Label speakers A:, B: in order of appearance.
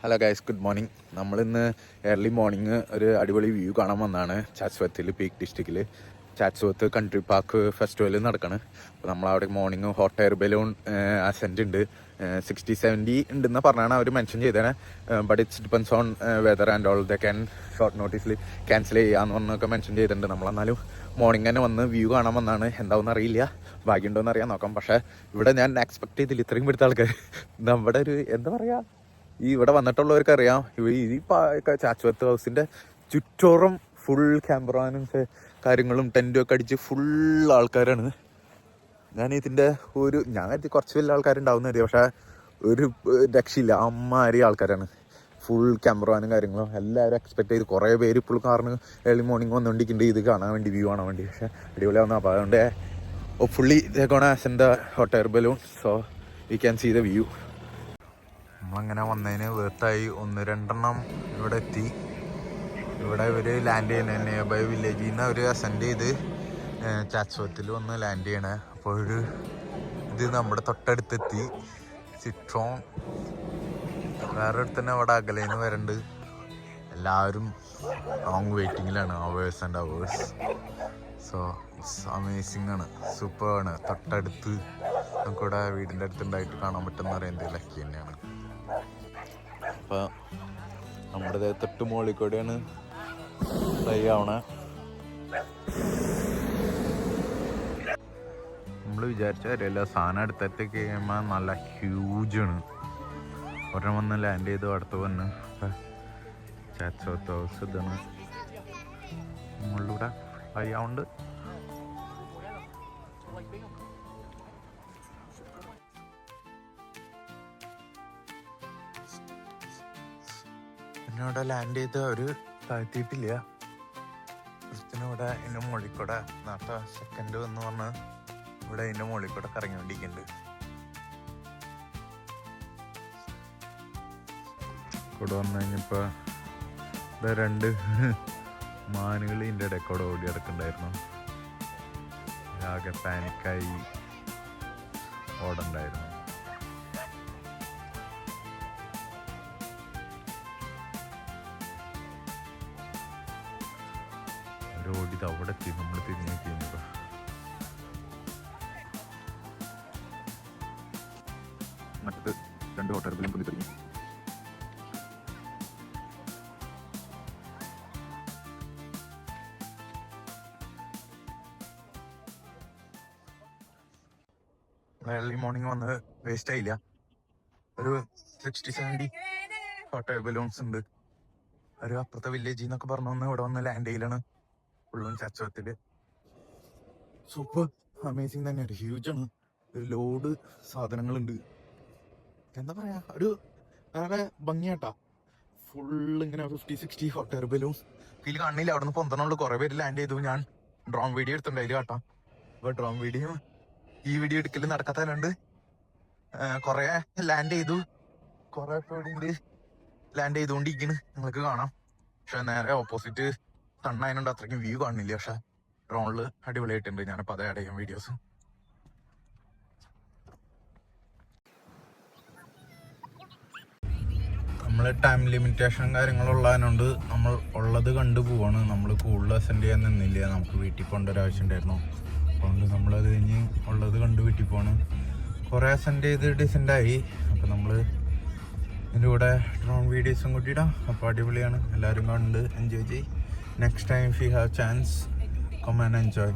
A: Hello guys, good morning. നമ്മളിന്ന് early morning ഒരു അടിപൊളി വ്യൂ കാണാൻ വന്നതാണ്. ചാറ്റ്സ്വർത്തിൽ, പീക്ക് ഡിസ്ട്രിക്റ്റിൽ ചാറ്റ്സ്വർത്ത് കൺട്രി പാർക്ക് ഫെസ്റ്റിവൽ നടക്കുകയാണ്. അപ്പോൾ നമ്മളവിടെ morning hot air balloon assent ഉണ്ട്. 60-70 ഉണ്ടെന്ന് പറഞ്ഞാണ് അവർ മെൻഷൻ ചെയ്തത്. But it's depends on whether and all. The can short നോട്ടീസിൽ ക്യാൻസൽ ചെയ്യാമെന്ന് പറഞ്ഞൊക്കെ മെൻഷൻ ചെയ്തിട്ടുണ്ട്. നമ്മളെന്നാലും മോർണിംഗ് തന്നെ വന്ന് വ്യൂ കാണാൻ വന്നാണ്. എന്താണെന്ന് അറിയില്ല, ഭാഗ്യമുണ്ടോയെന്ന് അറിയാൻ നോക്കാം. പക്ഷേ ഇവിടെ ഞാൻ എക്സ്പെക്ട് ചെയ്തില്ല ഇത്രയും പെടുത്ത ആൾക്കാർ. നമ്മുടെ ഒരു എന്താ പറയുക, ഈ ഇവിടെ വന്നിട്ടുള്ളവർക്ക് അറിയാം, ഈ ചാറ്റ്സ്വർത്ത് ഹൗസിൻ്റെ ചുറ്റോറും ഫുൾ ക്യാമറാനും കാര്യങ്ങളും ടെൻറ്റും ഒക്കെ അടിച്ച് ഫുൾ ആൾക്കാരാണ്. ഞാൻ കുറച്ച് വലിയ ആൾക്കാരുണ്ടാവുന്ന അറിയാം, പക്ഷേ ഒരു രക്ഷയില്ല, അമ്മാരി ആൾക്കാരാണ്. ഫുൾ ക്യാമറാനും കാര്യങ്ങളും എല്ലാവരും എക്സ്പെക്ട് ചെയ്ത് കുറേ പേര് ഇപ്പോൾ കാറിന് ഏർലി മോർണിംഗ് വന്നുകൊണ്ടിരിക്കുന്നുണ്ട് ഇത് കാണാൻ വേണ്ടി, വ്യൂ കാണാൻ വേണ്ടി. പക്ഷേ അടിപൊളിയാവുന്ന. അപ്പോൾ അതുകൊണ്ട് ഫുള്ളി ഇതേക്കോണ ആസെൻ്റെ hot air balloon, so we can see the view. നമ്മളങ്ങനെ വന്നതിന് വേർത്തായി 1-2 ഇവിടെ എത്തി. ഇവിടെ ഇവർ ലാൻഡ് ചെയ്യുന്ന നിയർ ബൈ വില്ലേജിൽ നിന്ന് അവർ അസെൻഡ് ചെയ്ത് ചാറ്റ്സ്വർത്തിൽ വന്ന് ലാൻഡ് ചെയ്യണേ. അപ്പോൾ ഇത് നമ്മുടെ തൊട്ടടുത്തെത്തി. സിട്രോൺ വേറെ അടുത്ത് തന്നെ അവിടെ അകലേന്ന് വരണ്ട്. എല്ലാവരും ലോങ് വെയിറ്റിങ്ങിലാണ്, hours and hours. So it's amazing ആണ്, സൂപ്പറാണ്. തൊട്ടടുത്ത് നമുക്കിവിടെ വീടിൻ്റെ അടുത്തുണ്ടായിട്ട് കാണാൻ പറ്റുന്ന പറയുന്നത് ലക്കി തന്നെയാണ്. അപ്പോൾ നമ്മുടെ തൊട്ട് മുകളിൽ കൂടെയാണ് ഫ്ലൈ ആവണേ. നമ്മൾ വിചാരിച്ച കാര്യമല്ല, സാധനം അടുത്തേക്ക് കഴിയുമ്പോൾ നല്ല ഹ്യൂജാണ്. ഒരെണ്ണം വന്ന് ലാൻഡ് ചെയ്തു, അടുത്ത് വന്ന് ചാറ്റ്സ്വർത്ത് ഹൗസ് ഇതാണ് നമ്മളിലൂടെ ഫ്ലൈ ആവുന്നുണ്ട്. ഇവിടെ ലാൻഡ് ചെയ്ത് അവർ താഴ്ത്തിയിട്ടില്ല. ഇവിടെ ഇതിൻ്റെ മുകളിൽ കൂടെ നേരത്തെ സെക്കൻഡ് വന്ന് പറഞ്ഞ് ഇവിടെ ഇതിൻ്റെ മുകളിൽ കൂടെ കറങ്ങിക്കൊണ്ടിരിക്കുന്നുണ്ട്. കൂടെ വന്നു കഴിഞ്ഞപ്പോൾ ഇവിടെ 2 മാനുകൾ ഇതിൻ്റെ ഇടയിൽ കൂടെ ഓടി കിടക്കുന്നുണ്ടായിരുന്നു. ആകെ പാനിക്കായി ഓടണ്ടായിരുന്നു. ഓടിത് അവിടെ എത്തി. നമ്മൾ തിരിഞ്ഞു നോക്കിയപ്പോൾ മറ്റത് 2 ഹോട്ട് എയർ ബലൂൺ പുള്ളി തിരിഞ്ഞു. ഏർലി മോർണിംഗ് വന്ന് വേസ്റ്റ് ആയില്ല. ഒരു 60-70 ഹോട്ട് എയർ ബലൂൺസ് ഉണ്ട്. ഒരു അപ്പുറത്തെ വില്ലേജിൽ നിന്നൊക്കെ പറഞ്ഞു വന്ന് ഇവിടെ വന്ന് ലാൻഡ് ചെയ്യലാണ്. ഫുള്ളും ചാറ്റ്സ്വർത്തിൽ. സൂപ്പർ അമേസിങ് തന്നെയാണ്, ഹ്യൂജാണ്. ഒരു ലോഡ് സാധനങ്ങളുണ്ട്. എന്താ പറയാ, ഒരു വേറെ ഭംഗിയാട്ടാ. ഫുള്ള് ഇങ്ങനെ 50-60 ഹോട്ട് എയർ ബലൂൺസ്. ഇതിൽ കാണില്ല, അവിടെ നിന്ന് പൊന്തണുള്ളൂ. കുറേ പേര് ലാൻഡ് ചെയ്തു. ഞാൻ ഡ്രോൺ വീഡിയോ എടുത്തിട്ടുണ്ടായില്ല കാട്ടാം. അപ്പോൾ ഡ്രോൺ വീഡിയോ ഈ വീഡിയോ എടുക്കൽ നടക്കാത്തതുകൊണ്ട് കുറേ ലാൻഡ് ചെയ്തു. കുറേ പേരുണ്ട് ലാൻഡ് ചെയ്തുകൊണ്ടിരിക്കുന്നു, നിങ്ങൾക്ക് കാണാം. പക്ഷെ നേരെ ഓപ്പോസിറ്റ് സണ്ണായതുകൊണ്ട് അത്രയ്ക്കും വ്യൂ കാണുന്നില്ല. പക്ഷെ ഡ്രോണിൽ അടിപൊളിയായിട്ടുണ്ട്. ഞാനിപ്പോൾ അതേ ആഡ് ചെയ്യാം വീഡിയോസ്. നമ്മൾ ടൈം ലിമിറ്റേഷൻ കാര്യങ്ങളുള്ളതിനോണ്ട് നമ്മൾ ഉള്ളത് കണ്ടു പോവാണ്. നമ്മൾ കൂടുതൽ അസെൻഡ് ചെയ്യാൻ നിന്നില്ല, നമുക്ക് വീട്ടിൽ പോകേണ്ട ഒരു ആവശ്യം ഉണ്ടായിരുന്നു. അതുകൊണ്ട് നമ്മളത് കഴിഞ്ഞ് ഉള്ളത് കണ്ട് വീട്ടിൽ പോവാണ്. കുറേ അസെൻഡ് ചെയ്ത് ഡിസെൻഡായി. അപ്പോൾ നമ്മൾ ഇതിൻ്റെ കൂടെ ഡ്രോൺ വീഡിയോസും കൂട്ടിയിടാം. അപ്പോൾ അടിപൊളിയാണ്, എല്ലാവരും കണ്ട് എൻജോയ് ചെയ്യും. Next time if you have chance, come and enjoy.